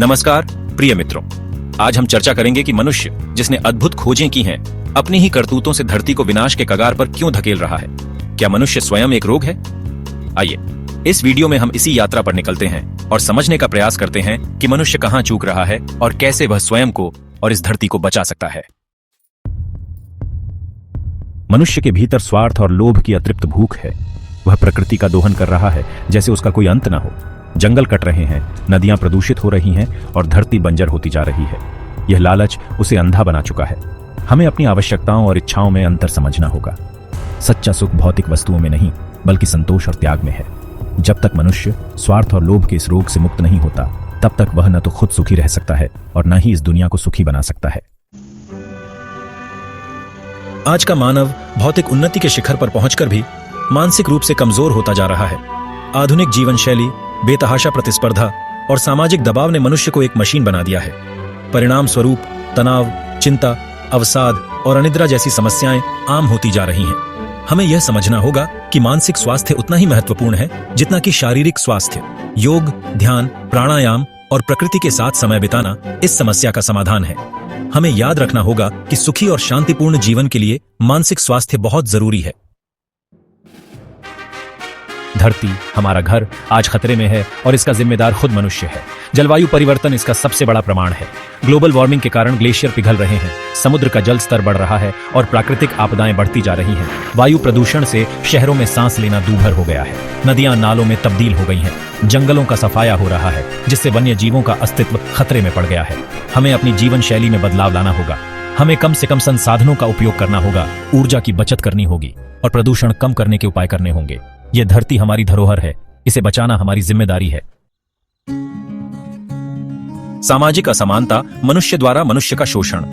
नमस्कार प्रिय मित्रों, आज हम चर्चा करेंगे कि मनुष्य जिसने अद्भुत खोजें की हैं, अपनी ही करतूतों से धरती को विनाश के कगार पर क्यों धकेल रहा है। क्या मनुष्य स्वयं एक रोग है? आइए इस वीडियो में हम इसी यात्रा पर निकलते हैं और समझने का प्रयास करते हैं कि मनुष्य कहां चूक रहा है और कैसे वह स्वयं को और इस धरती को बचा सकता है। मनुष्य के भीतर स्वार्थ और लोभ की अतृप्त भूख है। वह प्रकृति का दोहन कर रहा है जैसे उसका कोई अंत न हो। जंगल कट रहे हैं, नदियां प्रदूषित हो रही हैं और धरती बंजर होती जा रही है। यह लालच उसे अंधा बना चुका है। हमें अपनी आवश्यकताओं और इच्छाओं में अंतर समझना होगा। सच्चा सुख भौतिक वस्तुओं में नहीं बल्कि संतोष और त्याग में है। जब तक मनुष्य स्वार्थ और लोभ के इस रोग से मुक्त नहीं होता, तब तक वह न तो खुद सुखी रह सकता है और न ही इस दुनिया को सुखी बना सकता है। आज का मानव भौतिक उन्नति के शिखर पर पहुंचकर भी मानसिक रूप से कमजोर होता जा रहा है। आधुनिक जीवन शैली, बेतहाशा प्रतिस्पर्धा और सामाजिक दबाव ने मनुष्य को एक मशीन बना दिया है। परिणाम स्वरूप तनाव, चिंता, अवसाद और अनिद्रा जैसी समस्याएं आम होती जा रही हैं। हमें यह समझना होगा कि मानसिक स्वास्थ्य उतना ही महत्वपूर्ण है जितना कि शारीरिक स्वास्थ्य। योग, ध्यान, प्राणायाम और प्रकृति के साथ समय बिताना इस समस्या का समाधान है। हमें याद रखना होगा कि सुखी और शांतिपूर्ण जीवन के लिए मानसिक स्वास्थ्य बहुत जरूरी है। धरती, हमारा घर, आज खतरे में है और इसका जिम्मेदार खुद मनुष्य है। जलवायु परिवर्तन इसका सबसे बड़ा प्रमाण है। ग्लोबल वार्मिंग के कारण ग्लेशियर पिघल रहे हैं, समुद्र का जल स्तर बढ़ रहा है और प्राकृतिक आपदाएं बढ़ती जा रही हैं। वायु प्रदूषण से शहरों में सांस लेना दूभर हो गया है। नदियां नालों में तब्दील हो गई हैं। जंगलों का सफाया हो रहा है जिससे वन्य जीवों का अस्तित्व खतरे में पड़ गया है। हमें अपनी जीवन शैली में बदलाव लाना होगा। हमें कम से कम संसाधनों का उपयोग करना होगा, ऊर्जा की बचत करनी होगी और प्रदूषण कम करने के उपाय करने होंगे। यह धरती हमारी धरोहर है, इसे बचाना हमारी जिम्मेदारी है। सामाजिक असमानता, मनुष्य द्वारा मनुष्य का शोषण।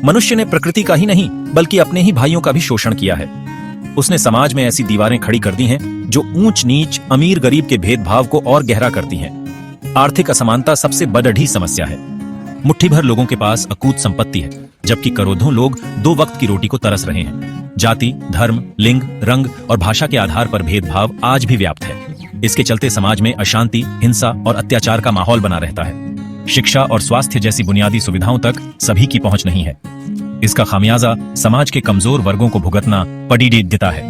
मनुष्य ने प्रकृति का ही नहीं बल्कि अपने ही भाइयों का भी शोषण किया है। उसने समाज में ऐसी दीवारें खड़ी कर दी हैं जो ऊंच नीच, अमीर गरीब के भेदभाव को और गहरा करती हैं। आर्थिक असमानता सबसे बड़ी समस्या है। मुट्ठी भर लोगों के पास अकूत संपत्ति है जबकि करोड़ों लोग 2 वक्त की रोटी को तरस रहे हैं। जाति, धर्म, लिंग, रंग और भाषा के आधार पर भेदभाव आज भी व्याप्त है। इसके चलते समाज में अशांति, हिंसा और अत्याचार का माहौल बना रहता है। शिक्षा और स्वास्थ्य जैसी बुनियादी सुविधाओं तक सभी की पहुंच नहीं है। इसका खामियाजा समाज के कमजोर वर्गों को भुगतना पड़ी देता है।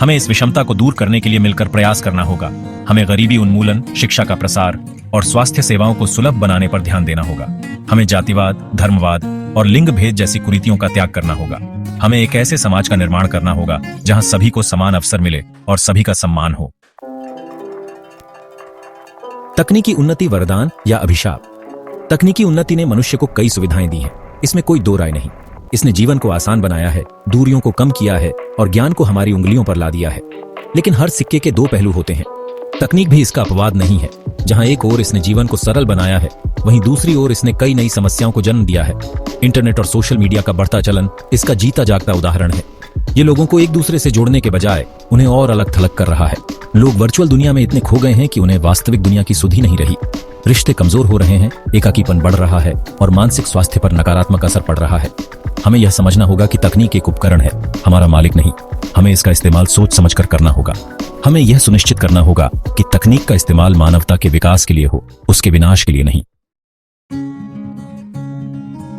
हमें इस विषमता को दूर करने के लिए मिलकर प्रयास करना होगा। हमें गरीबी उन्मूलन, शिक्षा का प्रसार और स्वास्थ्य सेवाओं को सुलभ बनाने पर ध्यान देना होगा। हमें जातिवाद, धर्मवाद और लिंग भेद जैसी कुरीतियों का त्याग करना होगा। हमें एक ऐसे समाज का निर्माण करना होगा जहां सभी को समान अवसर मिले और सभी का सम्मान हो। तकनीकी उन्नति वरदान या अभिशाप। तकनीकी उन्नति ने मनुष्य को कई सुविधाएं दी हैं, इसमें कोई दो राय नहीं। इसने जीवन को आसान बनाया है, दूरियों को कम किया है और ज्ञान को हमारी उंगलियों पर ला दिया है। लेकिन हर सिक्के के 2 पहलू होते हैं। तकनीक भी इसका अपवाद नहीं है। जहां एक ओर इसने जीवन को सरल बनाया है, वहीं दूसरी ओर इसने कई नई समस्याओं को जन्म दिया है। इंटरनेट और सोशल मीडिया का बढ़ता चलन इसका जीता जागता उदाहरण है। ये लोगों को एक दूसरे से जोड़ने के बजाय उन्हें और अलग थलग कर रहा है। लोग वर्चुअल दुनिया में इतने खो गए हैं कि उन्हें वास्तविक दुनिया की सुध ही नहीं रही। रिश्ते कमजोर हो रहे हैं, एकाकीपन बढ़ रहा है और मानसिक स्वास्थ्य पर नकारात्मक असर पड़ रहा है। हमें यह समझना होगा कि तकनीक एक उपकरण है, हमारा मालिक नहीं। हमें इसका इस्तेमाल सोच समझकर करना होगा। हमें यह सुनिश्चित करना होगा कि तकनीक का इस्तेमाल मानवता के विकास के लिए हो, उसके विनाश के लिए नहीं।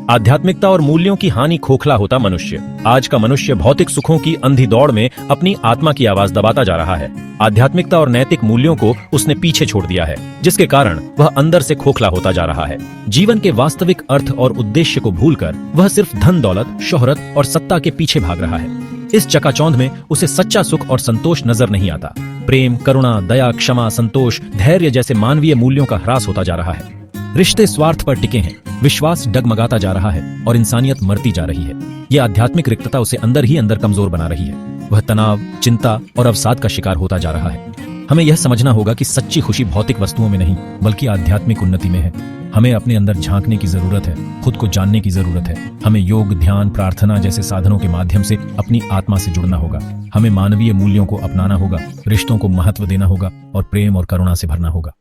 आध्यात्मिकता और मूल्यों की हानि खोखला होता मनुष्य। आज का मनुष्य भौतिक सुखों की अंधी दौड़ में अपनी आत्मा की आवाज दबाता जा रहा है। आध्यात्मिकता और नैतिक मूल्यों को उसने पीछे छोड़ दिया है, जिसके कारण वह अंदर से खोखला होता जा रहा है। जीवन के वास्तविक अर्थ और उद्देश्य को भूलकर वह सिर्फ धन दौलत, शोहरत और सत्ता के पीछे भाग रहा है। इस चकाचौंध में उसे सच्चा सुख और संतोष नजर नहीं आता। प्रेम, करुणा, दया, क्षमा, संतोष, धैर्य जैसे मानवीय मूल्यों का ह्रास होता जा रहा है। रिश्ते स्वार्थ पर टिके हैं, विश्वास डगमगाता जा रहा है और इंसानियत मरती जा रही है। यह आध्यात्मिक रिक्तता उसे अंदर ही अंदर कमजोर बना रही है। वह तनाव, चिंता और अवसाद का शिकार होता जा रहा है। हमें यह समझना होगा कि सच्ची खुशी भौतिक वस्तुओं में नहीं बल्कि आध्यात्मिक उन्नति में है। हमें अपने अंदर झांकने की जरूरत है, खुद को जानने की जरूरत है। हमें योग, ध्यान, प्रार्थना जैसे साधनों के माध्यम से अपनी आत्मा से जुड़ना होगा। हमें मानवीय मूल्यों को अपनाना होगा, रिश्तों को महत्व देना होगा और प्रेम और करुणा से भरना होगा।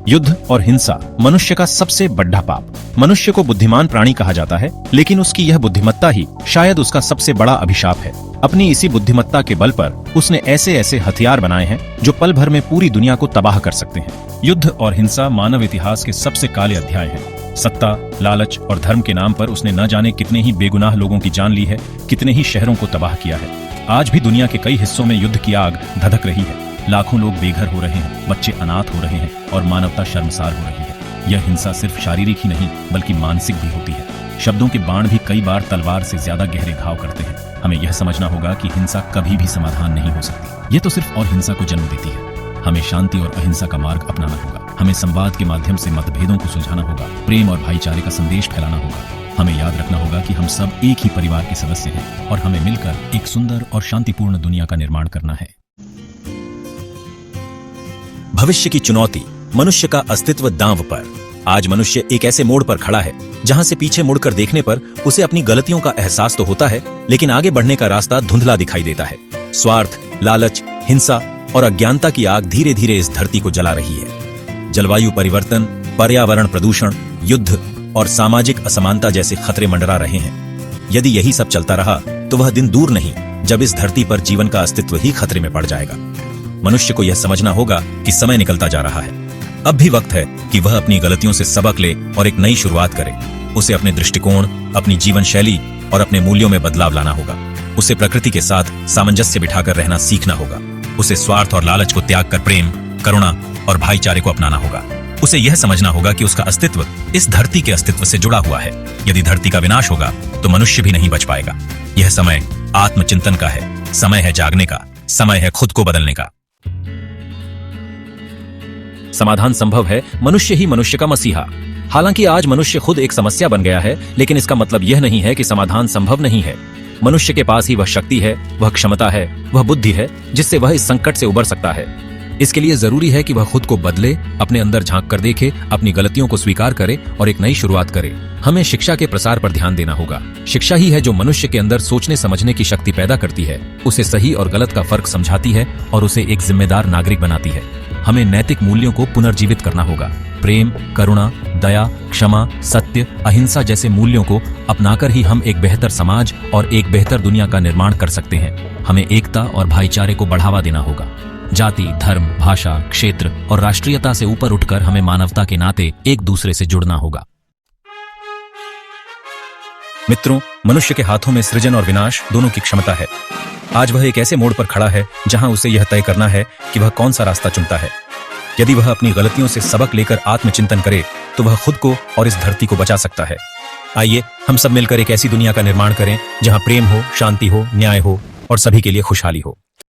युद्ध और हिंसा मनुष्य का सबसे बड़ा पाप। मनुष्य को बुद्धिमान प्राणी कहा जाता है, लेकिन उसकी यह बुद्धिमत्ता ही शायद उसका सबसे बड़ा अभिशाप है। अपनी इसी बुद्धिमत्ता के बल पर उसने ऐसे ऐसे हथियार बनाए हैं जो पल भर में पूरी दुनिया को तबाह कर सकते हैं। युद्ध और हिंसा मानव इतिहास के सबसे काले अध्याय हैं। सत्ता, लालच और धर्म के नाम पर उसने न जाने कितने ही बेगुनाह लोगों की जान ली है, कितने ही शहरों को तबाह किया है। आज भी दुनिया के कई हिस्सों में युद्ध की आग धधक रही है। लाखों लोग बेघर हो रहे हैं, बच्चे अनाथ हो रहे हैं और मानवता शर्मसार हो रही है। यह हिंसा सिर्फ शारीरिक ही नहीं बल्कि मानसिक भी होती है। शब्दों के बाण भी कई बार तलवार से ज्यादा गहरे घाव करते हैं। हमें यह समझना होगा कि हिंसा कभी भी समाधान नहीं हो सकती। ये तो सिर्फ और हिंसा को जन्म देती है। हमें शांति और अहिंसा का मार्ग अपनाना होगा। हमें संवाद के माध्यम से मतभेदों को सुलझाना होगा, प्रेम और भाईचारे का संदेश फैलाना होगा। हमें याद रखना होगा कि हम सब एक ही परिवार के सदस्य हैं और हमें मिलकर एक सुंदर और शांतिपूर्ण दुनिया का निर्माण करना है। भविष्य की चुनौती, मनुष्य का अस्तित्व दांव पर। आज मनुष्य एक ऐसे मोड़ पर खड़ा है जहां से पीछे मुड़कर देखने पर उसे अपनी गलतियों का एहसास तो होता है, लेकिन आगे बढ़ने का रास्ता धुंधला दिखाई देता है। स्वार्थ, लालच, हिंसा और अज्ञानता की आग धीरे धीरे इस धरती को जला रही है। जलवायु परिवर्तन, पर्यावरण प्रदूषण, युद्ध और सामाजिक असमानता जैसे खतरे मंडरा रहे हैं। यदि यही सब चलता रहा तो वह दिन दूर नहीं जब इस धरती पर जीवन का अस्तित्व ही खतरे में पड़ जाएगा। मनुष्य को यह समझना होगा कि समय निकलता जा रहा है। अब भी वक्त है कि वह अपनी गलतियों से सबक ले और एक नई शुरुआत करे। उसे अपने दृष्टिकोण, अपनी जीवन शैली और अपने मूल्यों में बदलाव लाना होगा। उसे प्रकृति के साथ सामंजस्य बिठाकर रहना सीखना होगा। उसे स्वार्थ और लालच को त्याग कर प्रेम, करुणा और भाईचारे को अपनाना होगा। उसे यह समझना होगा कि उसका अस्तित्व इस धरती के अस्तित्व से जुड़ा हुआ है। यदि धरती का विनाश होगा तो मनुष्य भी नहीं बच पाएगा। यह समय आत्मचिंतन का है, समय है जागने का, समय है खुद को बदलने का। समाधान संभव है, मनुष्य ही मनुष्य का मसीहा। हालांकि आज मनुष्य खुद एक समस्या बन गया है, लेकिन इसका मतलब यह नहीं है कि समाधान संभव नहीं है। मनुष्य के पास ही वह शक्ति है, वह क्षमता है, वह बुद्धि है जिससे वह इस संकट से उबर सकता है। इसके लिए जरूरी है कि वह खुद को बदले, अपने अंदर झांक कर देखे, अपनी गलतियों को स्वीकार करे और एक नई शुरुआत करे। हमें शिक्षा के प्रसार पर ध्यान देना होगा। शिक्षा ही है जो मनुष्य के अंदर सोचने समझने की शक्ति पैदा करती है, उसे सही और गलत का फर्क समझाती है और उसे एक जिम्मेदार नागरिक बनाती है। हमें नैतिक मूल्यों को पुनर्जीवित करना होगा। प्रेम, करुणा, दया, क्षमा, सत्य, अहिंसा जैसे मूल्यों को अपनाकर ही हम एक बेहतर समाज और एक बेहतर दुनिया का निर्माण कर सकते हैं। हमें एकता और भाईचारे को बढ़ावा देना होगा। जाति, धर्म, भाषा, क्षेत्र और राष्ट्रीयता से ऊपर उठकर हमें मानवता के नाते एक दूसरे से जुड़ना होगा। मित्रों, मनुष्य के हाथों में सृजन और विनाश दोनों की क्षमता है। आज वह एक ऐसे मोड़ पर खड़ा है जहां उसे यह तय करना है कि वह कौन सा रास्ता चुनता है। यदि वह अपनी गलतियों से सबक लेकर आत्मचिंतन करे तो वह खुद को और इस धरती को बचा सकता है। आइए हम सब मिलकर एक ऐसी दुनिया का निर्माण करें जहां प्रेम हो, शांति हो, न्याय हो और सभी के लिए खुशहाली हो।